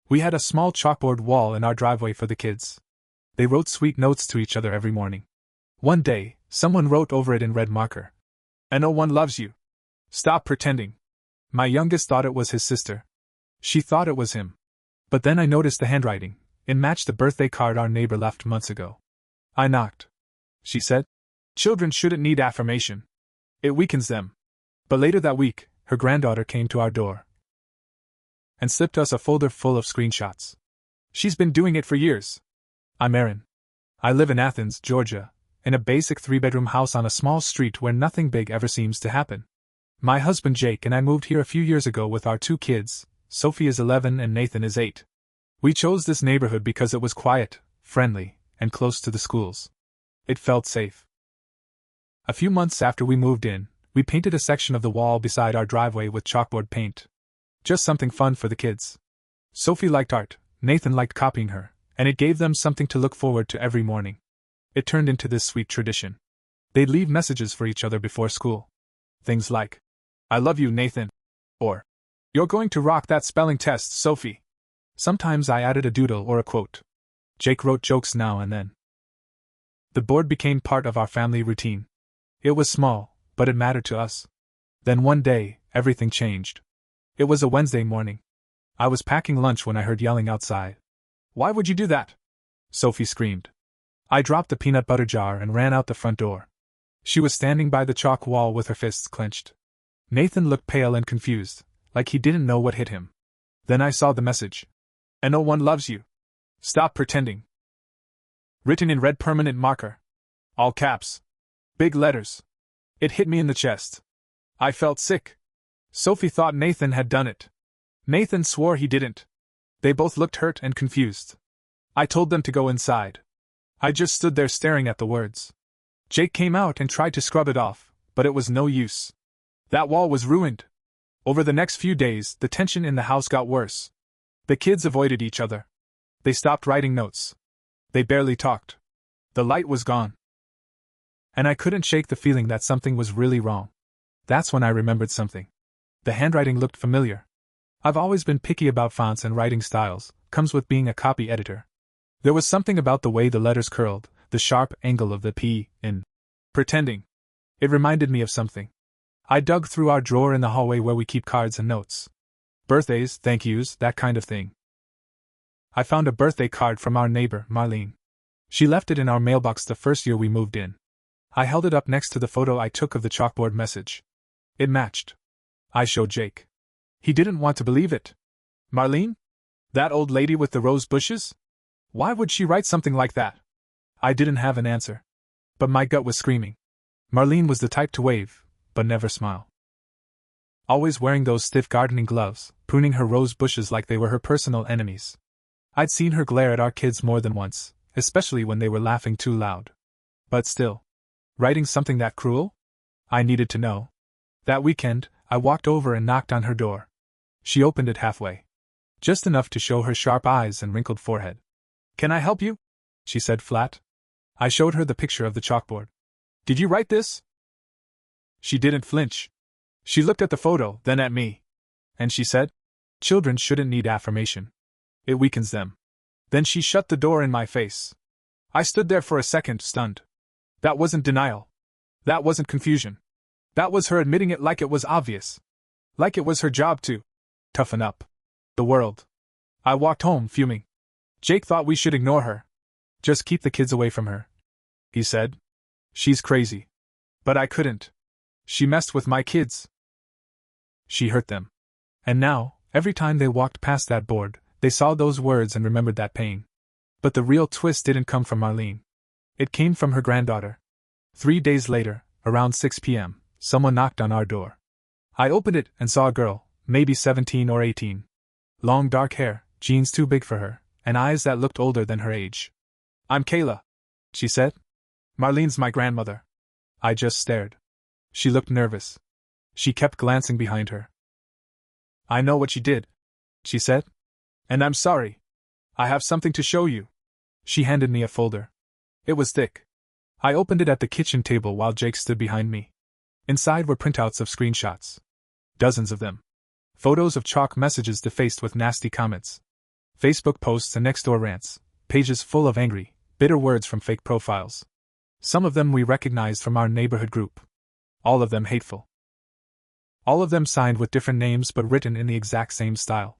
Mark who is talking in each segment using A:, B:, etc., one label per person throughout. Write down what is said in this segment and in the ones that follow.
A: We had a small chalkboard wall in our driveway for the kids. They wrote sweet notes to each other every morning. One day, someone wrote over it in red marker, "And no one loves you. Stop pretending." My youngest thought it was his sister. She thought it was him. But then I noticed the handwriting. It matched the birthday card our neighbor left months ago. I knocked. She said, "Children shouldn't need affirmation. It weakens them." But later that week, her granddaughter came to our door and slipped us a folder full of screenshots. She's been doing it for years. I'm Erin. I live in Athens, Georgia, in a basic 3-bedroom house on a small street where nothing big ever seems to happen. My husband Jake and I moved here a few years ago with our 2 kids. Sophie is 11 and Nathan is 8. We chose this neighborhood because it was quiet, friendly, and close to the schools. It felt safe. A few months after we moved in, we painted a section of the wall beside our driveway with chalkboard paint. Just something fun for the kids. Sophie liked art, Nathan liked copying her, and it gave them something to look forward to every morning. It turned into this sweet tradition. They'd leave messages for each other before school. Things like, "I love you, Nathan," or, "You're going to rock that spelling test, Sophie." Sometimes I added a doodle or a quote. Jake wrote jokes now and then. The board became part of our family routine. It was small, but it mattered to us. Then one day, everything changed. It was a Wednesday morning. I was packing lunch when I heard yelling outside. "Why would you do that?" Sophie screamed. I dropped the peanut butter jar and ran out the front door. She was standing by the chalk wall with her fists clenched. Nathan looked pale and confused, like he didn't know what hit him. Then I saw the message. "And no one loves you. Stop pretending." Written in red permanent marker. All caps. Big letters. It hit me in the chest. I felt sick. Sophie thought Nathan had done it. Nathan swore he didn't. They both looked hurt and confused. I told them to go inside. I just stood there staring at the words. Jake came out and tried to scrub it off, but it was no use. That wall was ruined. Over the next few days, the tension in the house got worse. The kids avoided each other. They stopped writing notes. They barely talked. The light was gone. And I couldn't shake the feeling that something was really wrong. That's when I remembered something. The handwriting looked familiar. I've always been picky about fonts and writing styles, comes with being a copy editor. There was something about the way the letters curled, the sharp angle of the P in pretending. It reminded me of something. I dug through our drawer in the hallway where we keep cards and notes. Birthdays, thank yous, that kind of thing. I found a birthday card from our neighbor, Marlene. She left it in our mailbox the first year we moved in. I held it up next to the photo I took of the chalkboard message. It matched. I showed Jake. He didn't want to believe it. Marlene? That old lady with the rose bushes? Why would she write something like that? I didn't have an answer. But my gut was screaming. Marlene was the type to wave, but never smile. Always wearing those stiff gardening gloves, pruning her rose bushes like they were her personal enemies. I'd seen her glare at our kids more than once, especially when they were laughing too loud. But still, writing something that cruel? I needed to know. That weekend, I walked over and knocked on her door. She opened it halfway. Just enough to show her sharp eyes and wrinkled forehead. "Can I help you?" she said flat. I showed her the picture of the chalkboard. "Did you write this?" She didn't flinch. She looked at the photo, then at me. And she said, "Children shouldn't need affirmation. It weakens them." Then she shut the door in my face. I stood there for a second, stunned. That wasn't denial. That wasn't confusion. That was her admitting it like it was obvious. Like it was her job to toughen up. The world. I walked home, fuming. Jake thought we should ignore her. Just keep the kids away from her, he said. She's crazy. But I couldn't. She messed with my kids. She hurt them. And now, every time they walked past that board, they saw those words and remembered that pain. But the real twist didn't come from Marlene. It came from her granddaughter. 3 days later, around 6 p.m., someone knocked on our door. I opened it and saw a girl, maybe 17 or 18. Long dark hair, jeans too big for her, and eyes that looked older than her age. "I'm Kayla," she said. "Marlene's my grandmother." I just stared. She looked nervous. She kept glancing behind her. "I know what you did," she said. "And I'm sorry. I have something to show you." She handed me a folder. It was thick. I opened it at the kitchen table while Jake stood behind me. Inside were printouts of screenshots. Dozens of them. Photos of chalk messages defaced with nasty comments. Facebook posts and next-door rants, pages full of angry, bitter words from fake profiles. Some of them we recognized from our neighborhood group. All of them hateful. All of them signed with different names but written in the exact same style.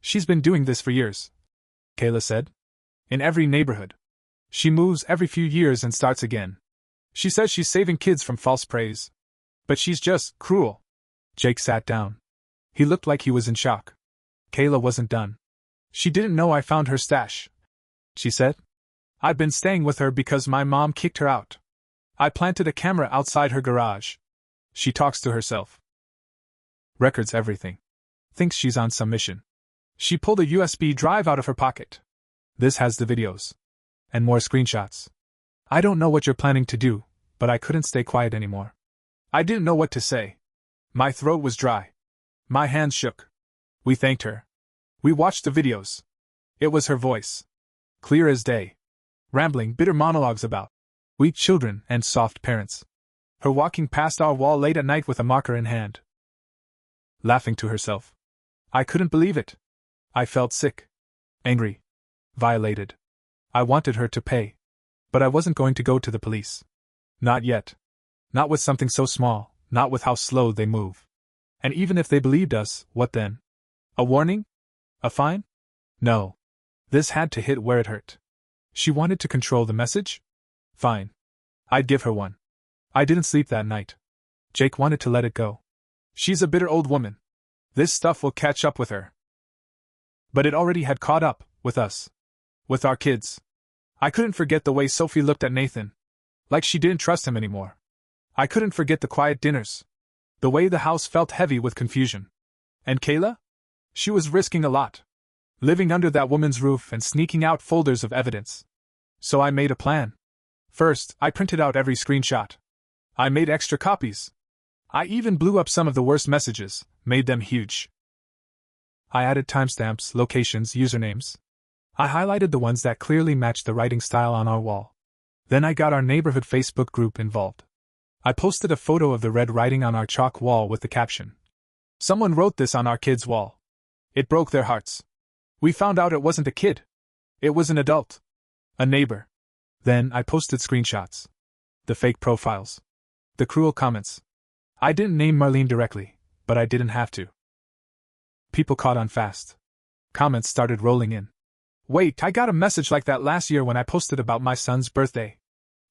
A: She's been doing this for years, Kayla said. In every neighborhood. She moves every few years and starts again. She says she's saving kids from false praise. But she's just cruel. Jake sat down. He looked like he was in shock. Kayla wasn't done. She didn't know I found her stash, she said. I'd been staying with her because my mom kicked her out. I planted a camera outside her garage. She talks to herself. Records everything. Thinks she's on some mission. She pulled a USB drive out of her pocket. This has the videos. And more screenshots. I don't know what you're planning to do, but I couldn't stay quiet anymore. I didn't know what to say. My throat was dry. My hands shook. We thanked her. We watched the videos. It was her voice. Clear as day. Rambling, bitter monologues about weak children and soft parents. Her walking past our wall late at night with a marker in hand. Laughing to herself. I couldn't believe it. I felt sick. Angry. Violated. I wanted her to pay. But I wasn't going to go to the police. Not yet. Not with something so small, not with how slow they move. And even if they believed us, what then? A warning? A fine? No. This had to hit where it hurt. She wanted to control the message? Fine. I'd give her one. I didn't sleep that night. Jake wanted to let it go. She's a bitter old woman. This stuff will catch up with her. But it already had caught up, with us. With our kids. I couldn't forget the way Sophie looked at Nathan. Like she didn't trust him anymore. I couldn't forget the quiet dinners. The way the house felt heavy with confusion. And Kayla? She was risking a lot. Living under that woman's roof and sneaking out folders of evidence. So I made a plan. First, I printed out every screenshot. I made extra copies. I even blew up some of the worst messages, made them huge. I added timestamps, locations, usernames. I highlighted the ones that clearly matched the writing style on our wall. Then I got our neighborhood Facebook group involved. I posted a photo of the red writing on our chalk wall with the caption. Someone wrote this on our kids' wall. It broke their hearts. We found out it wasn't a kid. It was an adult. A neighbor. Then I posted screenshots. The fake profiles. The cruel comments. I didn't name Marlene directly, but I didn't have to. People caught on fast. Comments started rolling in. Wait, I got a message like that last year when I posted about my son's birthday.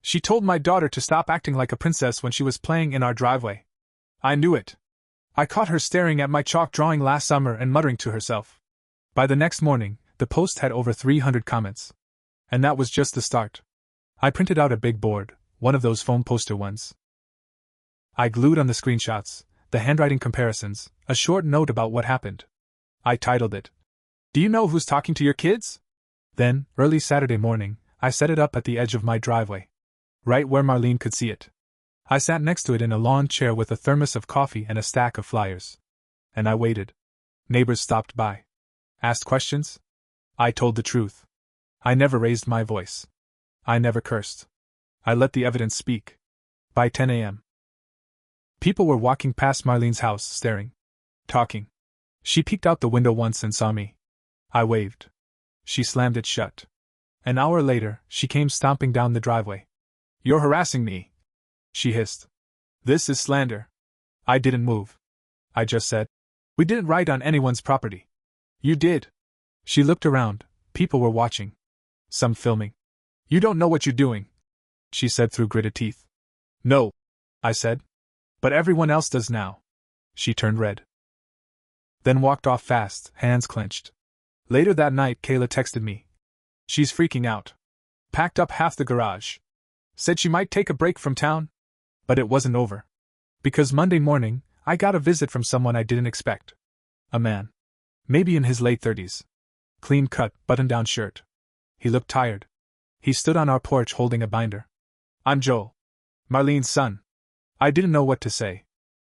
A: She told my daughter to stop acting like a princess when she was playing in our driveway. I knew it. I caught her staring at my chalk drawing last summer and muttering to herself. By the next morning, the post had over 300 comments. And that was just the start. I printed out a big board, one of those foam poster ones. I glued on the screenshots, the handwriting comparisons, a short note about what happened. I titled it, "Do you know who's talking to your kids?" Then, early Saturday morning, I set it up at the edge of my driveway. Right where Marlene could see it. I sat next to it in a lawn chair with a thermos of coffee and a stack of flyers. And I waited. Neighbors stopped by. Asked questions. I told the truth. I never raised my voice. I never cursed. I let the evidence speak. By 10 a.m. people were walking past Marlene's house, staring. Talking. She peeked out the window once and saw me. I waved. She slammed it shut. An hour later, she came stomping down the driveway. "You're harassing me," she hissed. "This is slander." I didn't move. I just said, "We didn't write on anyone's property." "You did." She looked around. People were watching. Some filming. "You don't know what you're doing," she said through gritted teeth. "No," I said. "But everyone else does now." She turned red. Then walked off fast, hands clenched. Later that night, Kayla texted me. She's freaking out. Packed up half the garage. Said she might take a break from town. But it wasn't over. Because Monday morning, I got a visit from someone I didn't expect. A man. Maybe in his late 30s. Clean-cut, button-down shirt. He looked tired. He stood on our porch holding a binder. "I'm Joel. Marlene's son." I didn't know what to say.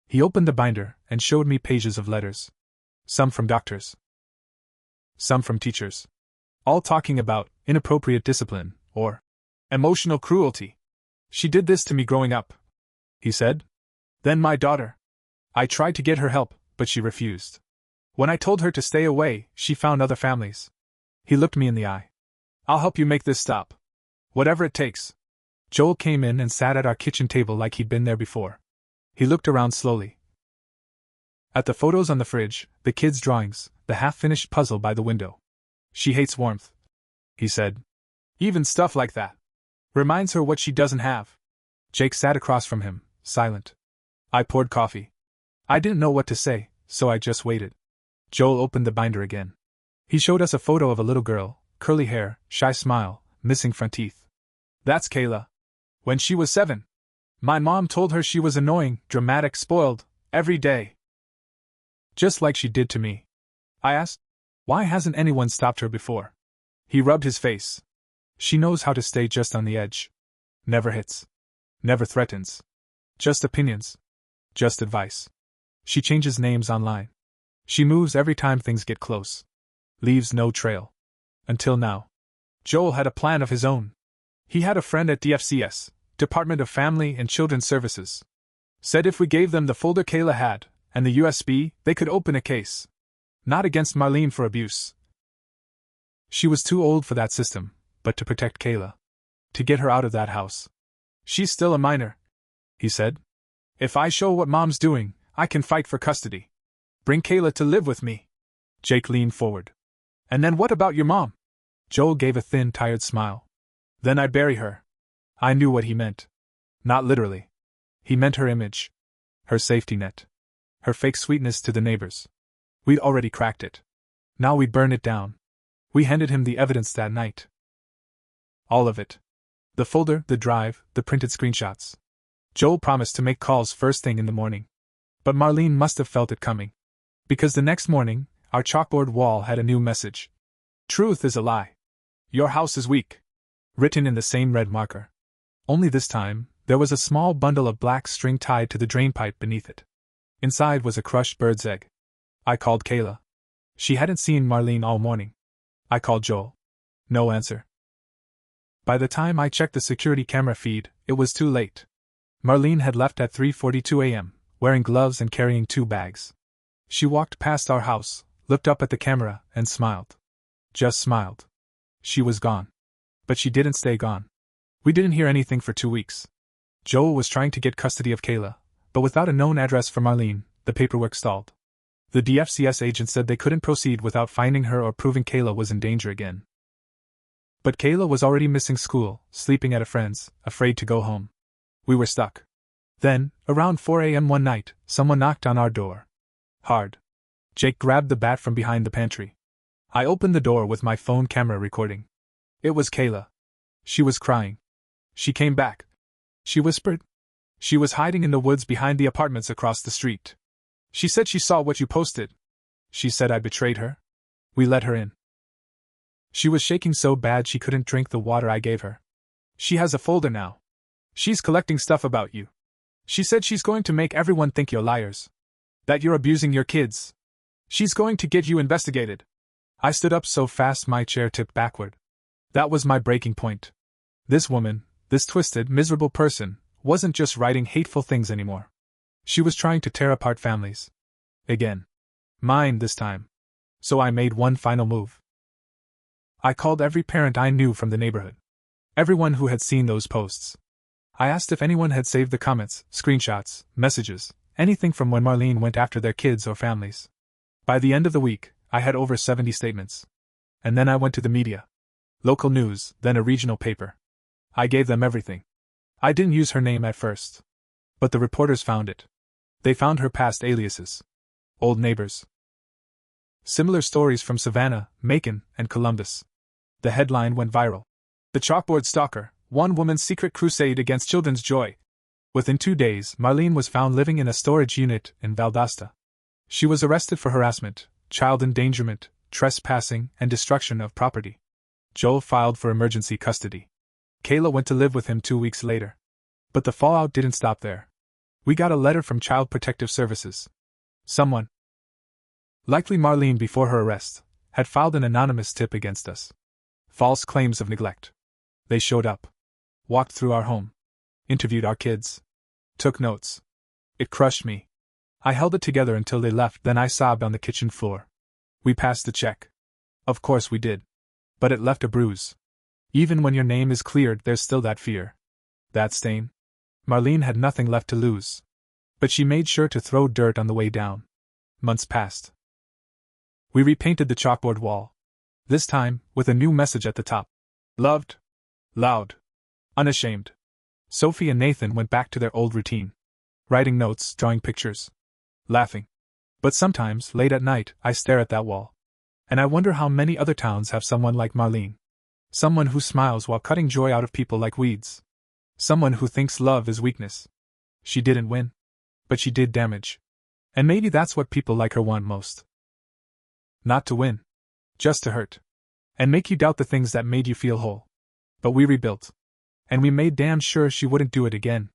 A: He opened the binder and showed me pages of letters. Some from doctors. Some from teachers. All talking about inappropriate discipline, or emotional cruelty. "She did this to me growing up," he said. "Then my daughter. I tried to get her help, but she refused. When I told her to stay away, she found other families. He looked me in the eye. I'll help you make this stop. Whatever it takes. Joel came in and sat at our kitchen table like he'd been there before. He looked around slowly. At the photos on the fridge, the kids' drawings, the half-finished puzzle by the window. She hates warmth, he said. Even stuff like that reminds her what she doesn't have. Jake sat across from him, silent. I poured coffee. I didn't know what to say, so I just waited. Joel opened the binder again. He showed us a photo of a little girl, curly hair, shy smile, missing front teeth. That's Kayla. When she was 7. My mom told her she was annoying, dramatic, spoiled, every day. Just like she did to me. I asked, why hasn't anyone stopped her before? He rubbed his face. She knows how to stay just on the edge. Never hits. Never threatens. Just opinions. Just advice. She changes names online. She moves every time things get close. Leaves no trail. Until now. Joel had a plan of his own. He had a friend at DFCS, Department of Family and Children's Services. Said if we gave them the folder Kayla had, and the USB, they could open a case. Not against Marlene for abuse. She was too old for that system, but to protect Kayla. To get her out of that house. She's still a minor, he said. If I show what mom's doing, I can fight for custody. Bring Kayla to live with me. Jake leaned forward. And then what about your mom? Joel gave a thin, tired smile. Then I'd bury her. I knew what he meant. Not literally. He meant her image. Her safety net. Her fake sweetness to the neighbors. We'd already cracked it. Now we'd burn it down. We handed him the evidence that night. All of it. The folder, the drive, the printed screenshots. Joel promised to make calls first thing in the morning. But Marlene must have felt it coming. Because the next morning, our chalkboard wall had a new message. Truth is a lie. Your house is weak. Written in the same red marker. Only this time, there was a small bundle of black string tied to the drainpipe beneath it. Inside was a crushed bird's egg. I called Kayla. She hadn't seen Marlene all morning. I called Joel. No answer. By the time I checked the security camera feed, it was too late. Marlene had left at 3:42 a.m., wearing gloves and carrying 2 bags. She walked past our house, looked up at the camera, and smiled. Just smiled. She was gone. But she didn't stay gone. We didn't hear anything for 2 weeks. Joel was trying to get custody of Kayla, but without a known address for Marlene, the paperwork stalled. The DFCS agent said they couldn't proceed without finding her or proving Kayla was in danger again. But Kayla was already missing school, sleeping at a friend's, afraid to go home. We were stuck. Then, around 4 a.m. one night, someone knocked on our door. Hard. Jake grabbed the bat from behind the pantry. I opened the door with my phone camera recording. It was Kayla. She was crying. She came back. She whispered. She was hiding in the woods behind the apartments across the street. She said she saw what you posted. She said I betrayed her. We let her in. She was shaking so bad she couldn't drink the water I gave her. She has a folder now. She's collecting stuff about you. She said she's going to make everyone think you're liars. That you're abusing your kids. She's going to get you investigated. I stood up so fast my chair tipped backward. That was my breaking point. This woman, this twisted, miserable person, wasn't just writing hateful things anymore. She was trying to tear apart families. Again. Mine this time. So I made one final move. I called every parent I knew from the neighborhood. Everyone who had seen those posts. I asked if anyone had saved the comments, screenshots, messages, anything from when Marlene went after their kids or families. By the end of the week, I had over 70 statements. And then I went to the media. Local news, then a regional paper. I gave them everything. I didn't use her name at first. But the reporters found it. They found her past aliases. Old neighbors. Similar stories from Savannah, Macon, and Columbus. The headline went viral. The Chalkboard Stalker, one woman's secret crusade against children's joy. Within 2 days, Marlene was found living in a storage unit in Valdosta. She was arrested for harassment, child endangerment, trespassing, and destruction of property. Joel filed for emergency custody. Kayla went to live with him 2 weeks later. But the fallout didn't stop there. We got a letter from Child Protective Services. Someone, likely Marlene before her arrest, had filed an anonymous tip against us. False claims of neglect. They showed up. Walked through our home. Interviewed our kids. Took notes. It crushed me. I held it together until they left, then I sobbed on the kitchen floor. We passed the check. Of course we did. But it left a bruise. Even when your name is cleared, there's still that fear. That stain? Marlene had nothing left to lose. But she made sure to throw dirt on the way down. Months passed. We repainted the chalkboard wall. This time, with a new message at the top. Loved. Loud. Unashamed. Sophie and Nathan went back to their old routine. Writing notes, drawing pictures. Laughing. But sometimes, late at night, I stare at that wall. And I wonder how many other towns have someone like Marlene. Someone who smiles while cutting joy out of people like weeds. Someone who thinks love is weakness. She didn't win. But she did damage. And maybe that's what people like her want most. Not to win. Just to hurt. And make you doubt the things that made you feel whole. But we rebuilt. And we made damn sure she wouldn't do it again.